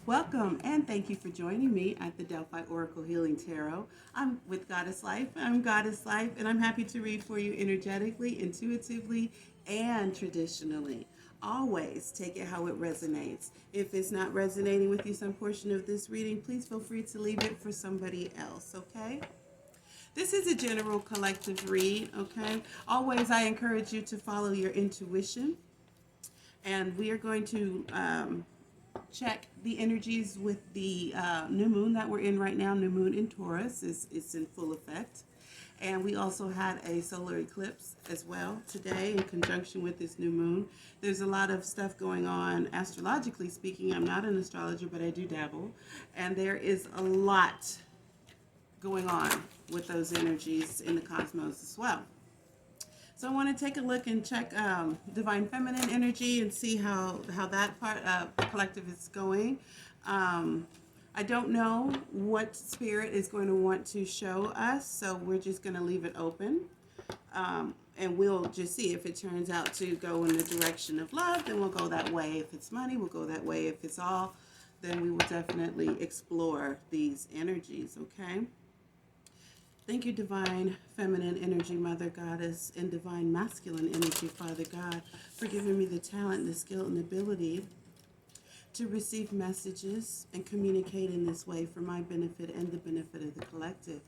Welcome and thank you for joining me at the Delphi Oracle Healing Tarot. I'm with Goddess Life. I'm Goddess Life, and I'm happy to read for you energetically, intuitively, and traditionally. Always take it how it resonates. If it's not resonating with you, some portion of this reading, please feel free to leave it for somebody else, okay? This is a general collective read, okay? Always, I encourage you to follow your intuition, and we are going to check the energies with the new moon that we're in right now. New moon in Taurus is in full effect. And we also had a solar eclipse as well today in conjunction with this new moon. There's a lot of stuff going on astrologically speaking. I'm not an astrologer, but I do dabble. And there is a lot going on with those energies in the cosmos as well. So I want to take a look and check divine feminine energy and see how that part collective is going. I don't know what spirit is going to want to show us, so we're just going to leave it open. And we'll just see if it turns out to go in the direction of love, then we'll go that way. If it's money, we'll go that way. If it's all, then we will definitely explore these energies, okay? Thank you, divine feminine energy, Mother Goddess, and divine masculine energy, Father God, for giving me the talent, the skill, and ability to receive messages and communicate in this way for my benefit and the benefit of the collective.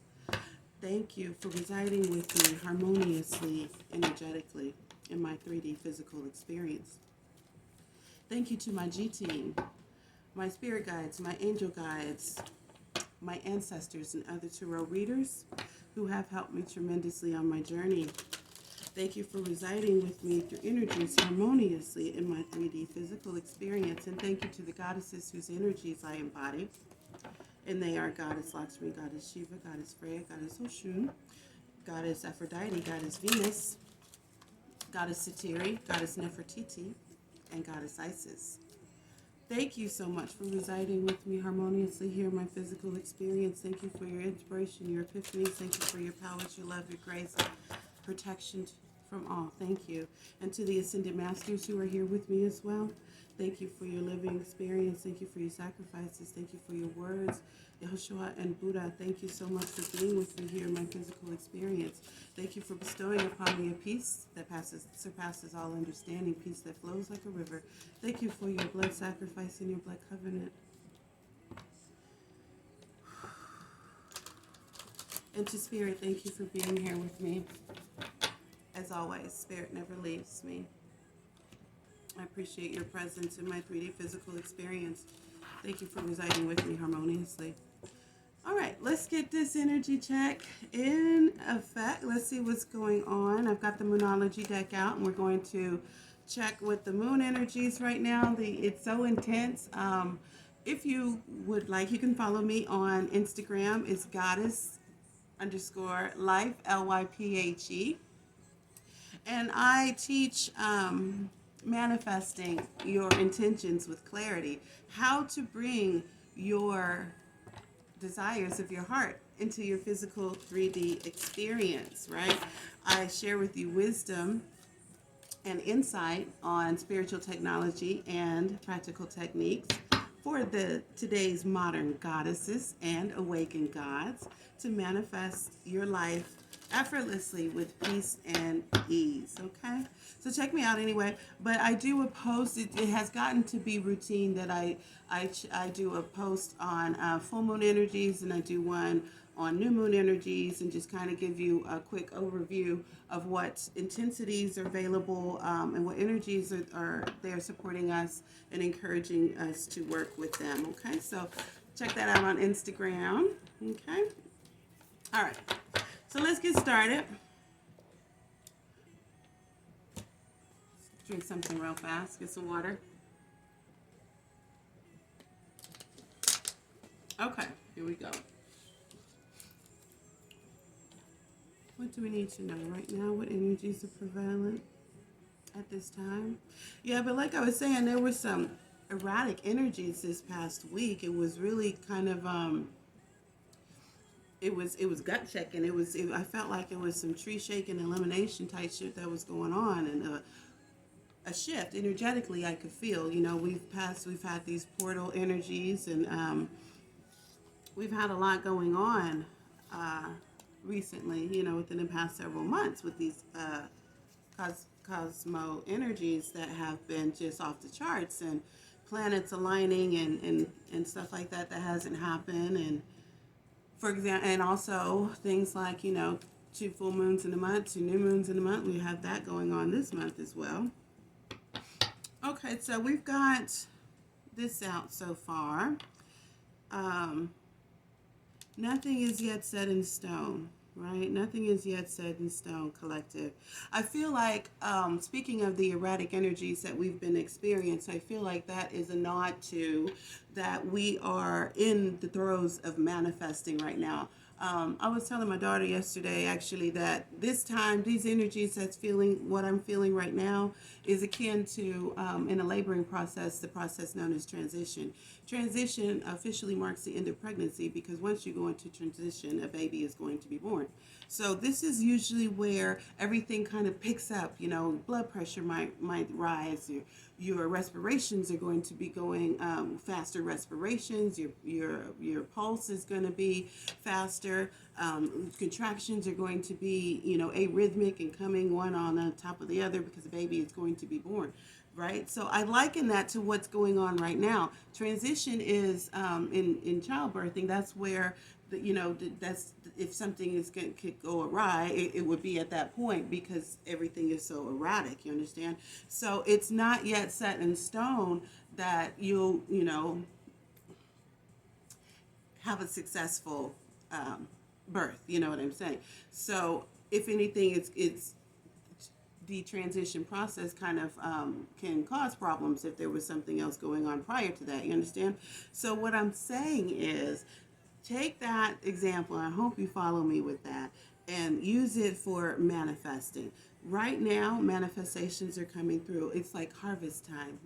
Thank you for residing with me harmoniously, energetically, in my 3D physical experience. Thank you to my G team, my spirit guides, my angel guides, my ancestors, and other tarot readers who have helped me tremendously on my journey. Thank you for residing with me through energies harmoniously in my 3D physical experience. And thank you to the goddesses whose energies I embody. And they are Goddess Lakshmi, Goddess Shiva, Goddess Freya, Goddess Oshun, Goddess Aphrodite, Goddess Venus, Goddess Satiri, Goddess Nefertiti, and Goddess Isis. Thank you so much for residing with me harmoniously here in my physical experience. Thank you for your inspiration, your epiphanies. Thank you for your powers, your love, your grace, protection from all. Thank you. And to the Ascended Masters who are here with me as well, thank you for your living experience. Thank you for your sacrifices. Thank you for your words. Yahushua and Buddha, thank you so much for being with me here in my physical experience. Thank you for bestowing upon me a peace that surpasses all understanding, peace that flows like a river. Thank you for your blood sacrifice and your blood covenant. And to Spirit, thank you for being here with me. As always, Spirit never leaves me. I appreciate your presence in my 3D physical experience. Thank you for residing with me harmoniously. All right, let's get this energy check in effect. Let's see what's going on. I've got the Moonology deck out, and we're going to check with the moon energies right now. It's so intense. If you would like, you can follow me on Instagram. It's goddess_life, LYPHE. And I teach manifesting your intentions with clarity, how to bring your desires of your heart into your physical 3D experience, right? I share with you wisdom and insight on spiritual technology and practical techniques for today's modern goddesses and awakened gods to manifest your life effortlessly with peace and ease, okay? So check me out anyway. But I do a post. It has gotten to be routine that I do a post on full moon energies, and I do one on new moon energies, and just kind of give you a quick overview of what intensities are available and what energies are there supporting us and encouraging us to work with them, okay? So check that out on Instagram, okay? All right. So let's get started. Drink something real fast. Get some water. Okay, here we go. What do we need to know right now? What energies are prevalent at this time? Yeah, but like I was saying, there were some erratic energies this past week. It was really kind of it was gut checking. I felt like it was some tree shaking, elimination type shit that was going on, and a shift energetically. I could feel, we've had these portal energies, and we've had a lot going on uh, recently, within the past several months with these cosmo energies that have been just off the charts, and planets aligning, and stuff like that hasn't happened. And for example, and also things like, 2 full moons in a month, 2 new moons in a month. We have that going on this month as well. Okay, so we've got this out so far. Nothing is yet set in stone, right? Nothing is yet set in stone, collective. I feel like, speaking of the erratic energies that we've been experiencing, I feel like that is a nod to that we are in the throes of manifesting right now. I was telling my daughter yesterday, actually, that this time, these energies that's feeling what I'm feeling right now is akin to, in a laboring process, the process known as transition. Transition officially marks the end of pregnancy, because once you go into transition, a baby is going to be born. So this is usually where everything kind of picks up. Blood pressure might rise. Your respirations are going to be going faster respirations. Your pulse is going to be faster. Contractions are going to be arrhythmic and coming one on top of the other, because the baby is going to be born. Right, so I liken that to what's going on right now. Transition is in childbirthing. That's where that's if something could go awry, it would be at that point, because everything is so erratic. You understand? So it's not yet set in stone that you'll have a successful birth. You know what I'm saying? So if anything, it's the transition process kind of can cause problems if there was something else going on prior to that. You understand? So what I'm saying is, take that example, I hope you follow me with that, and use it for manifesting. Right now, manifestations are coming through. It's like harvest time,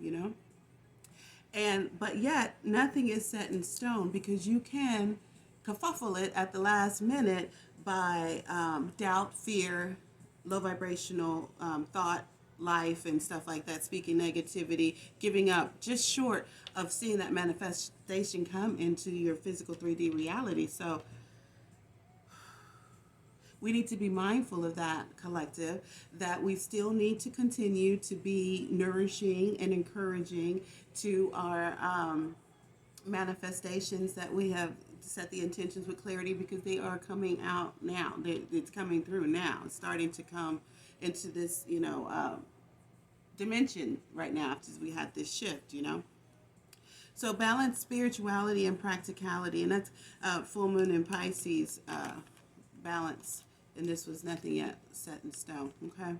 but yet nothing is set in stone, because you can kerfuffle it at the last minute by doubt, fear, low vibrational thought life and stuff like that, speaking negativity, giving up, just short of seeing that manifestation come into your physical 3D reality. So we need to be mindful of that, collective, that we still need to continue to be nourishing and encouraging to our manifestations, that we have set the intentions with clarity, because they are coming out now. It's coming through now. It's starting to come into this, dimension right now, after we had this shift, So balance spirituality and practicality, and that's full moon in Pisces, balance, and this was nothing yet set in stone, okay?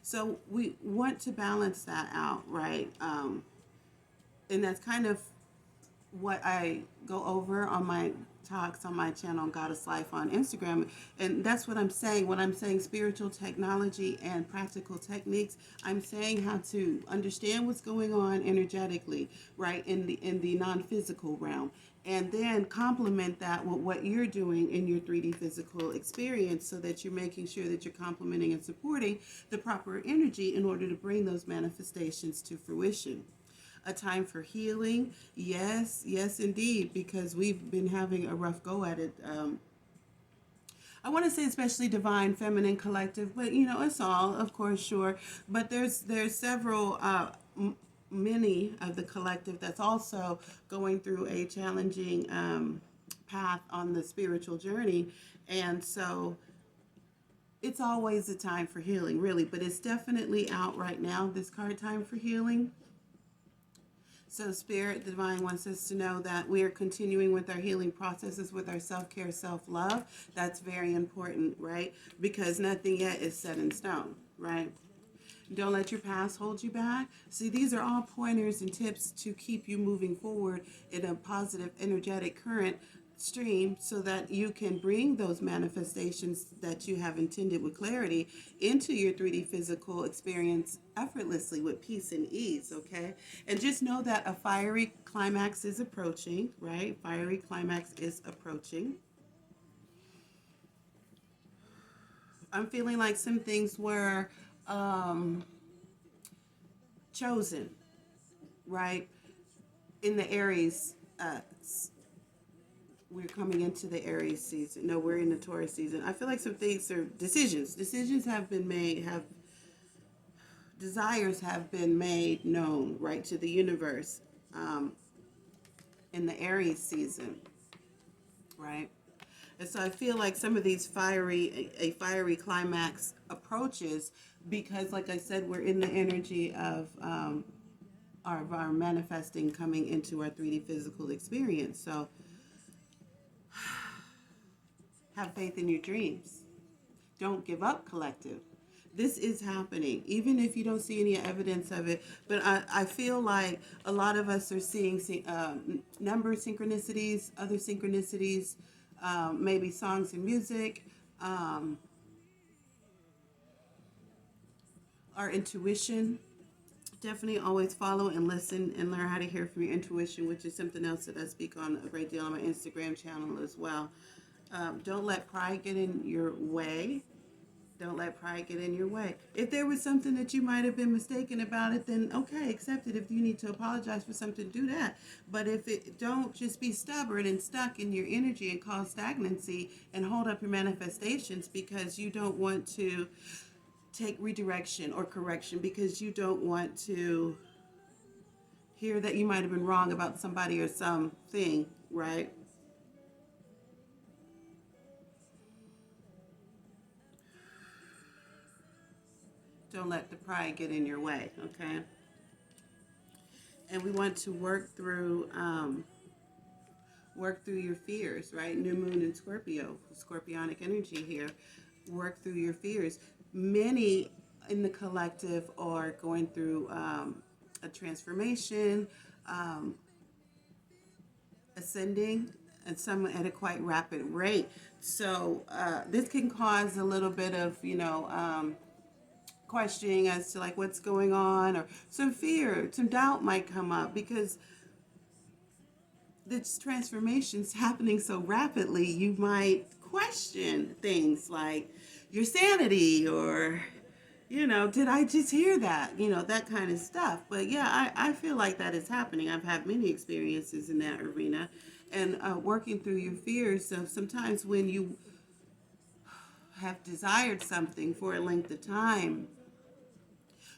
So we want to balance that out, right? And that's kind of what I go over on my talks on my channel, Goddess Life, on Instagram. And that's what I'm saying. When I'm saying spiritual technology and practical techniques, I'm saying how to understand what's going on energetically, right, in the non-physical realm, and then complement that with what you're doing in your 3D physical experience, so that you're making sure that you're complementing and supporting the proper energy in order to bring those manifestations to fruition. A time for healing, yes indeed, because we've been having a rough go at it. I want to say especially divine feminine collective, but it's all, of course, sure, but there's several many of the collective that's also going through a challenging path on the spiritual journey. And so it's always a time for healing, really, but it's definitely out right now, this card, time for healing. So Spirit Divine wants us to know that we are continuing with our healing processes, with our self-care, self-love. That's very important, right? Because nothing yet is set in stone, right? Don't let your past hold you back. See, these are all pointers and tips to keep you moving forward in a positive, energetic current stream, so that you can bring those manifestations that you have intended with clarity into your 3D physical experience effortlessly, with peace and ease, okay? And just know that a fiery climax is approaching, right? Fiery climax is approaching. I'm feeling like some things were chosen, right? In the Aries, we're coming into the Aries season. No, we're in the Taurus season. I feel like some things are decisions. Decisions have been made, desires have been made known, right, to the universe in the Aries season, right? And so I feel like some of these a fiery climax approaches because, like I said, we're in the energy of our manifesting coming into our 3D physical experience. So have faith in your dreams. Don't give up, collective. This is happening, even if you don't see any evidence of it. But I feel like a lot of us are seeing number synchronicities, other synchronicities, maybe songs and music, our intuition. Definitely always follow and listen and learn how to hear from your intuition, which is something else that I speak on a great deal on my Instagram channel as well. Don't let pride get in your way. Don't let pride get in your way. If there was something that you might have been mistaken about it, then okay, accept it. If you need to apologize for something, do that. But if it, don't just be stubborn and stuck in your energy and cause stagnancy and hold up your manifestations because you don't want to take redirection or correction, because you don't want to hear that you might have been wrong about somebody or something, right? Don't let the pride get in your way, okay? And we want to work through your fears, right? New moon in Scorpio, scorpionic energy here. Work through your fears. Many in the collective are going through a transformation, ascending, and some at a quite rapid rate. So this can cause a little bit of, questioning as to like what's going on, or some fear, some doubt might come up because this transformation's happening so rapidly. You might question things like your sanity, or did I just hear that, that kind of stuff. But yeah, I feel like that is happening. I've had many experiences in that arena, and working through your fears. So sometimes when you have desired something for a length of time,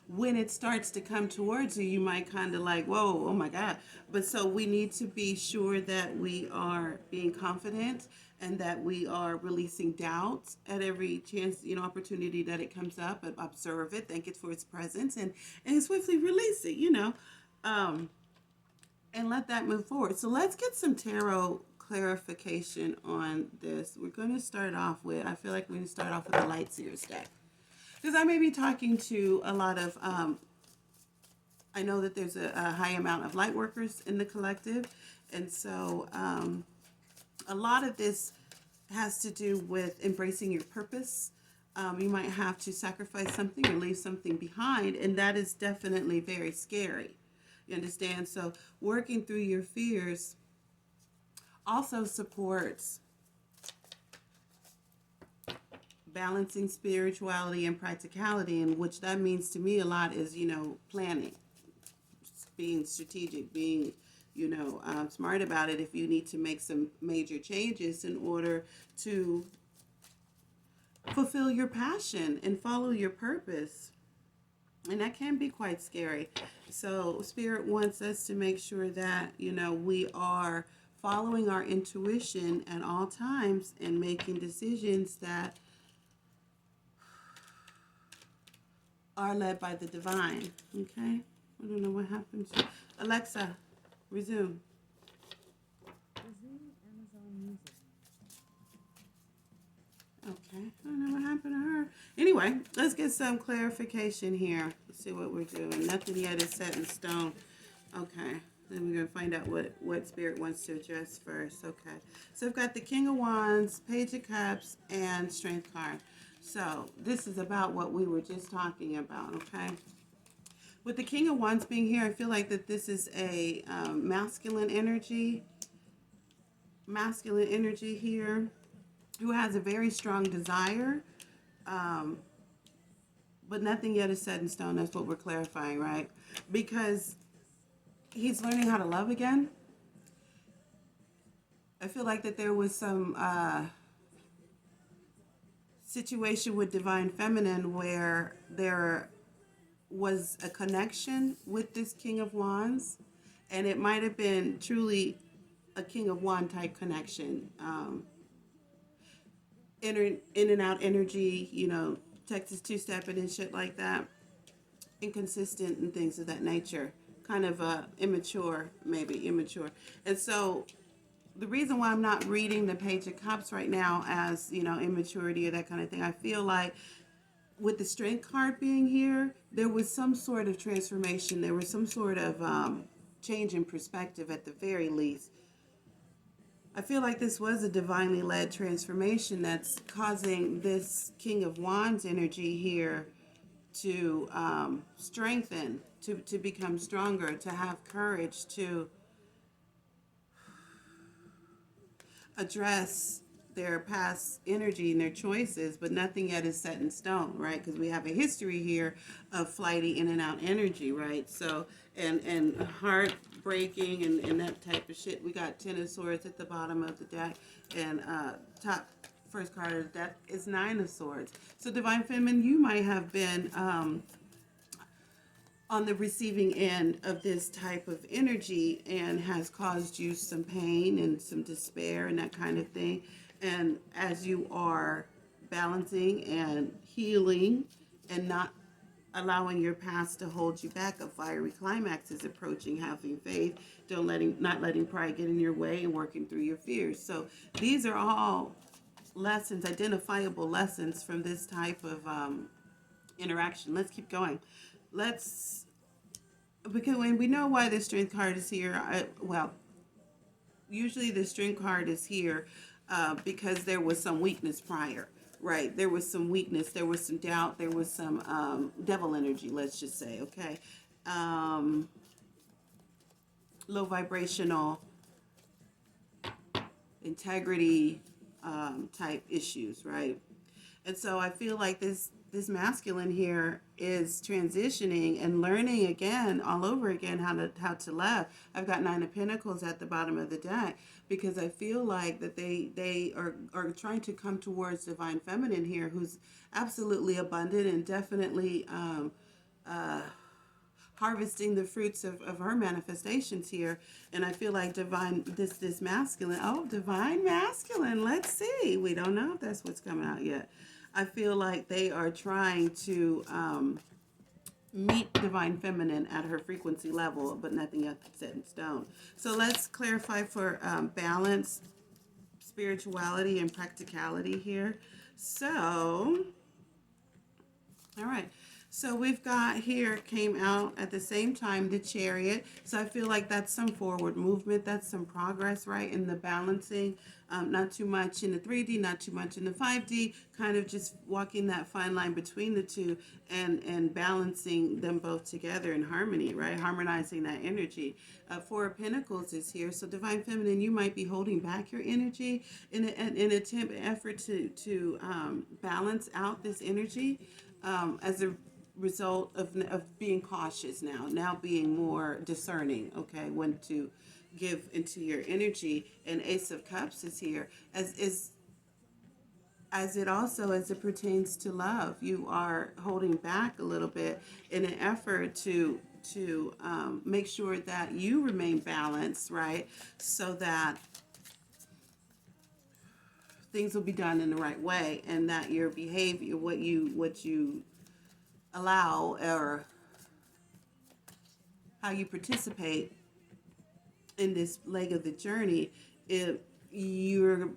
when it starts to come towards you, you might kind of like, whoa, oh my God. But so we need to be sure that we are being confident and that we are releasing doubts at every chance, opportunity that it comes up, and observe it, thank it for its presence, and swiftly release it, and let that move forward. So let's get some tarot clarification on this. We're going to start off with, I feel like we're going to start off with the Light Seers deck. Because I may be talking to a lot of, I know that there's a high amount of light workers in the collective. And so a lot of this has to do with embracing your purpose. You might have to sacrifice something or leave something behind. And that is definitely very scary. You understand? So working through your fears also supports balancing spirituality and practicality, and which that means to me a lot is, planning, being strategic, being, smart about it if you need to make some major changes in order to fulfill your passion and follow your purpose. And that can be quite scary. So Spirit wants us to make sure that, we are following our intuition at all times and making decisions that are led by the divine. Okay? I don't know what happened. Alexa, resume. Resume Amazon Music. Okay. I don't know what happened to her. Anyway, let's get some clarification here. Let's see what we're doing. Nothing yet is set in stone. Okay. Then we're going to find out what Spirit wants to address first. Okay. So I've got the King of Wands, Page of Cups, and Strength card. So this is about what we were just talking about, okay? With the King of Wands being here, I feel like that this is a masculine energy here, who has a very strong desire, but nothing yet is set in stone. That's what we're clarifying, right? Because he's learning how to love again. I feel like that there was some situation with Divine Feminine where there was a connection with this King of Wands, and it might have been truly a King of Wand type connection. In and out energy, Texas two-stepping and shit like that, inconsistent and things of that nature, kind of immature, maybe immature. And so the reason why I'm not reading the Page of Cups right now as, immaturity or that kind of thing, I feel like with the Strength card being here, there was some sort of transformation. There was some sort of change in perspective at the very least. I feel like this was a divinely led transformation that's causing this King of Wands energy here to strengthen, to become stronger, to have courage, to address their past energy and their choices, but nothing yet is set in stone, right? Because we have a history here of flighty in and out energy, right? So, and heartbreaking and that type of shit. We got Ten of Swords at the bottom of the deck, and top first card of the deck is Nine of Swords. So Divine Feminine, you might have been on the receiving end of this type of energy and has caused you some pain and some despair and that kind of thing. And as you are balancing and healing and not allowing your past to hold you back, a fiery climax is approaching. Having faith, not letting pride get in your way, and working through your fears. So these are all lessons, identifiable lessons from this type of interaction. Let's keep going. Because when we know why the Strength card is here, usually the Strength card is here because there was some weakness prior, right? There was some weakness, there was some doubt, there was some devil energy, let's just say, okay? Low vibrational integrity type issues, right? And so I feel like this masculine here is transitioning and learning again, all over again, how to love. I've got Nine of Pentacles at the bottom of the deck because I feel like that they are trying to come towards Divine Feminine here, who's absolutely abundant and definitely harvesting the fruits of her manifestations here. And I feel like this masculine, Divine Masculine, let's see. We don't know if that's what's coming out yet. I feel like they are trying to meet Divine Feminine at her frequency level, but nothing yet set in stone. So let's clarify for balance, spirituality, and practicality here. So, all right. So we've got here, came out at the same time, the Chariot. So I feel like that's some forward movement. That's some progress, right, in the balancing. Not too much in the 3D, not too much in the 5D. Kind of just walking that fine line between the two and balancing them both together in harmony, right? Harmonizing that energy. Four of Pentacles is here. So Divine Feminine, you might be holding back your energy in an effort to balance out this energy as a result of being cautious now being more discerning, okay, when to give into your energy. And Ace of Cups is here as it pertains to love. You are holding back a little bit in an effort to make sure that you remain balanced, right, so that things will be done in the right way, and that your behavior, what you allow, or how you participate in this leg of the journey, if you're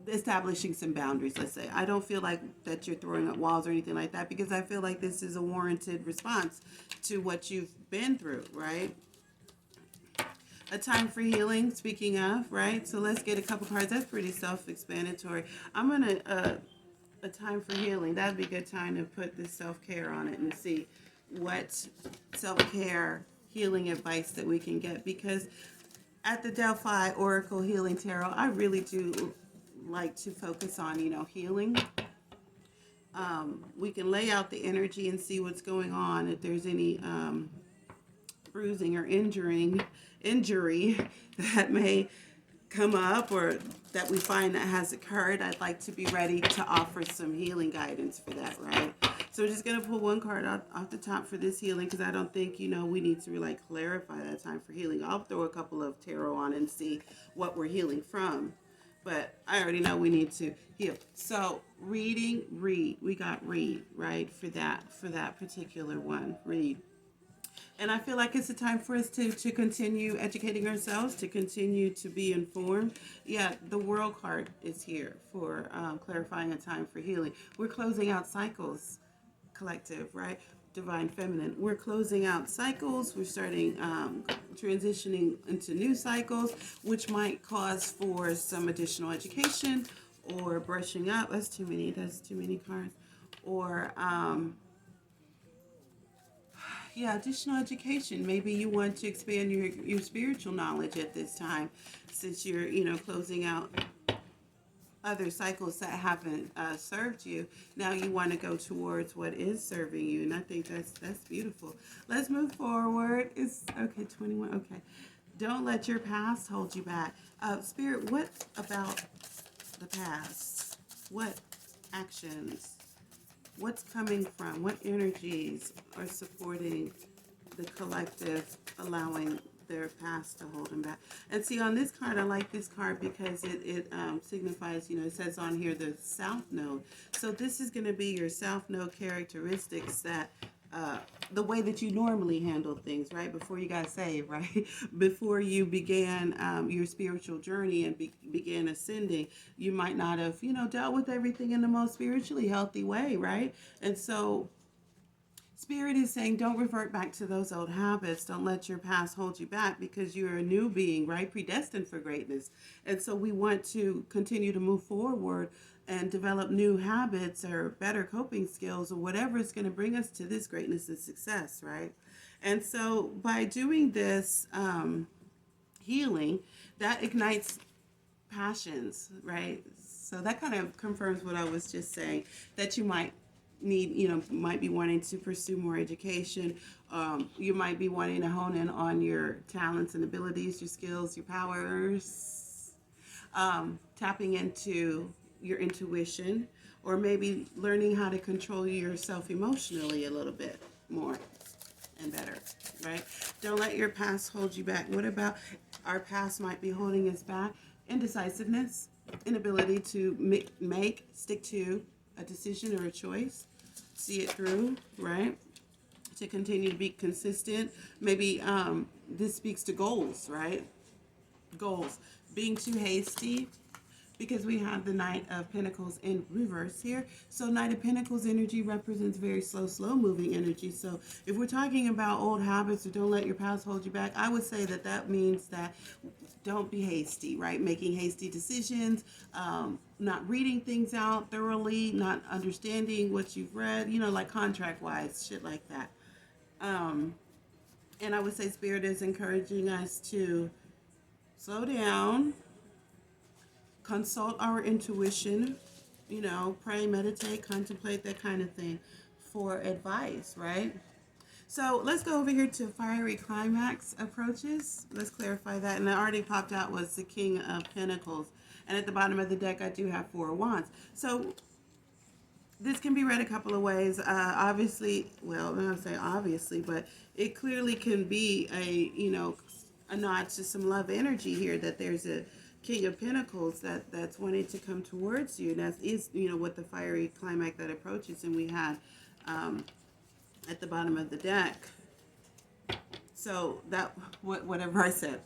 establishing some boundaries, let's say. I don't feel like that you're throwing up walls or anything like that, because I feel like this is a warranted response to what you've been through, right? A time for healing, speaking of, right? So let's get a couple cards. That's pretty self-explanatory. I'm going to, a time for healing. That'd be a good time to put this self-care on it and see what self-care healing advice that we can get. Because at the Delphi Oracle Healing Tarot, I really do like to focus on, healing. we can lay out the energy and see what's going on. If there's any bruising or injury that may come up or that we find that has occurred, I'd like to be ready to offer some healing guidance for that, right? So we're just going to pull one card off the top for this healing, because I don't think, we need to really clarify that time for healing. I'll throw a couple of tarot on and see what we're healing from. But I already know we need to heal. So reading, read. We got read, right? For that particular one, read. And I feel like it's a time for us to continue educating ourselves, to continue to be informed. Yeah, the World card is here for clarifying a time for healing. We're closing out cycles, collective, right? Divine Feminine. We're closing out cycles. We're starting transitioning into new cycles, which might cause for some additional education or brushing up. That's too many cards. Or additional education. Maybe you want to expand your spiritual knowledge at this time, since you're, closing out other cycles that haven't served you. Now you want to go towards what is serving you, and I think that's beautiful. Let's move forward. It's okay, 21. Okay. Don't let your past hold you back. Spirit, what about the past? What actions? What's coming from? What energies are supporting the collective, allowing their past to hold them back? And see, on this card, I like this card because it signifies, it says on here the South Node. So this is going to be your South Node characteristics, that the way that you normally handle things, right? Before you got saved, right? Before you began your spiritual journey and began ascending, you might not have, dealt with everything in the most spiritually healthy way, right? And so Spirit is saying, don't revert back to those old habits. Don't let your past hold you back, because you're a new being, right? Predestined for greatness. And so we want to continue to move forward and develop new habits or better coping skills or whatever is going to bring us to this greatness and success, right? And so by doing this healing, that ignites passions, right? So that kind of confirms what I was just saying, that you might need, might be wanting to pursue more education. You might be wanting to hone in on your talents and abilities, your skills, your powers, tapping into your intuition, or maybe learning how to control yourself emotionally a little bit more and better, right? Don't let your past hold you back. What about our past might be holding us back? Indecisiveness, inability to stick to a decision or a choice, see it through, right? To continue to be consistent. Maybe this speaks to goals, right? Goals. Being too hasty, because we have the Knight of Pentacles in reverse here. So Knight of Pentacles energy represents very slow moving energy. So if we're talking about old habits or don't let your past hold you back, I would say that means that don't be hasty, right? Making hasty decisions, not reading things out thoroughly, not understanding what you've read, like contract wise, shit like that. And I would say Spirit is encouraging us to slow down, consult our intuition, pray, meditate, contemplate, that kind of thing for advice, right? So let's go over here to fiery climax approaches. Let's clarify that. And that already popped out was the King of Pentacles. And at the bottom of the deck, I do have 4 wands. So this can be read a couple of ways. Obviously, well, I'm not going to say obviously, but it clearly can be a nod to some love energy here, that there's a King of Pentacles that's wanting to come towards you. And that is, what the fiery climax that approaches. And we had at the bottom of the deck. So that, whatever I said,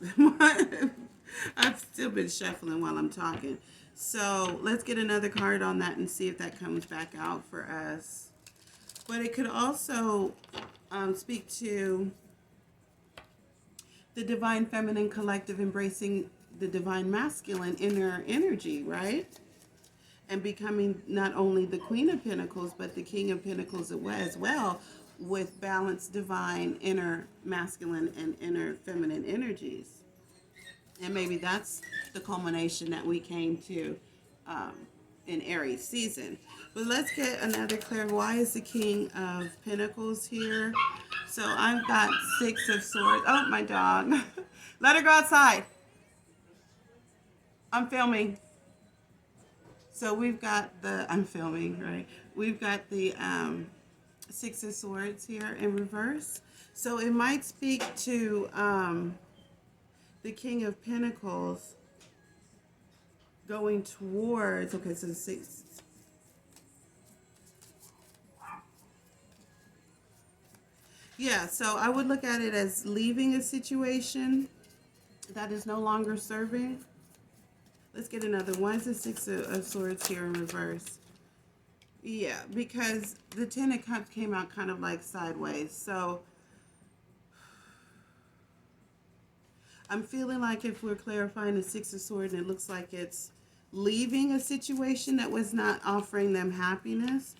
I've still been shuffling while I'm talking. So let's get another card on that and see if that comes back out for us. But it could also speak to the divine feminine collective embracing the divine masculine inner energy, right? And becoming not only the Queen of Pentacles, but the King of Pentacles as well, with balanced divine inner masculine and inner feminine energies. And maybe that's the culmination that we came to in Aries season. But let's get another clear. Why is the King of Pentacles here? So I've got Six of Swords. Oh, my dog. Let her go outside. I'm filming. So we've got the, I'm filming, right? We've got the Six of Swords here in reverse. So it might speak to the King of Pentacles going towards, okay, so six. Yeah, so I would look at it as leaving a situation that is no longer serving. Let's get another. Why is the Six of Swords here in reverse? Yeah, because the Ten of Cups came out kind of like sideways. So I'm feeling like if we're clarifying the Six of Swords, it looks like it's leaving a situation that was not offering them happiness.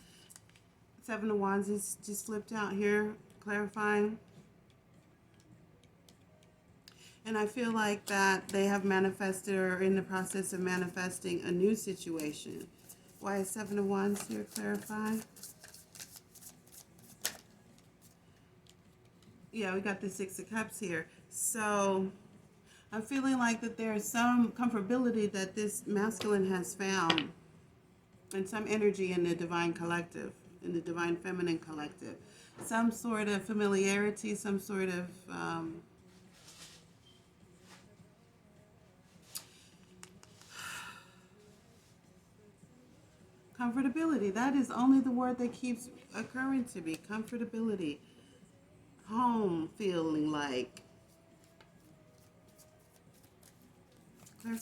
Seven of Wands is just flipped out here, clarifying. And I feel like that they have manifested or are in the process of manifesting a new situation. Why is Seven of Wands here, clarify? Yeah, we got the Six of Cups here. So I'm feeling like that there's some comfortability that this masculine has found and some energy in the divine collective, in the divine feminine collective. Some sort of familiarity, some sort of comfortability. That is only the word that keeps occurring to me. Comfortability. Home feeling like.